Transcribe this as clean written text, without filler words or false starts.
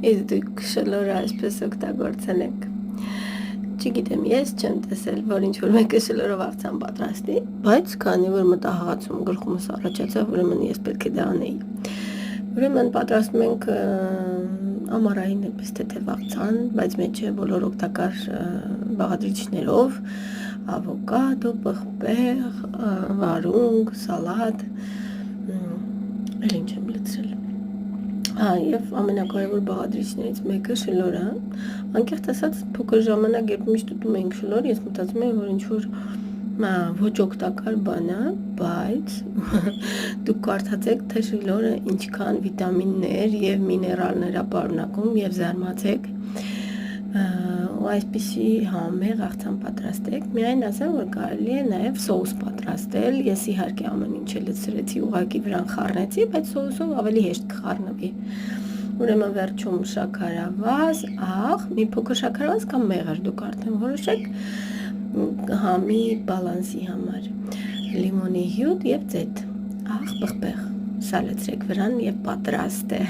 Իսկ դուք շլորը այսպես օգտագործել եք։ Չգիտեմ, ես չեմ տեսել, որ ինչ-որ մեկը շլորով աղցան պատրաստի, բայց քանի որ մտահղացում գլխումս առաջացավ, ուրեմն ես պետք է դա անեի։ Ուրեմն պատրաստում ենք ամառային այդպես թեթև աղցան, բայց մեջը բոլոր օգտակար բաղադրիչներով, ավոկադո, պղպեղ, վարունգ, սալատ, էլ ինչ եմ լցրել։ Եվ ամենակարևոր բաղադրիչներից մեկը շլորը, անկեղծ ասած փոքր ժամանակ երբ միշտ ուտում էինք շլոր, ես մտածում եմ, որ ինչ-որ ոչ օգտակար բան է, բայց դուք կարդացեք, թե շլորը ինչքան վիտամիններ եւ միներալներ է պարունակում եւ զարմացեք, ու այսպիսի համեղ աղցան պատրաստեք, միայն ասեմ, որ կարելի է նաեւ սոուս պատրաստել, ես իհարկե ամեն ինչ լցրեցի, ուղղակի վրան խառնեցի, բայց սոուսով ավելի հեշտ կխառնվի։ Ուրեմն վերջում շաքարավազ, աղ, մի փոքր շաքարավազ կամ մեղր, դուք արդեն որոշեք համի բալանսի համար, լիմոնի հյութ եւ ձեթ, աղ, պղպեղ, սա լցրեք վրան եւ պատրաստ է։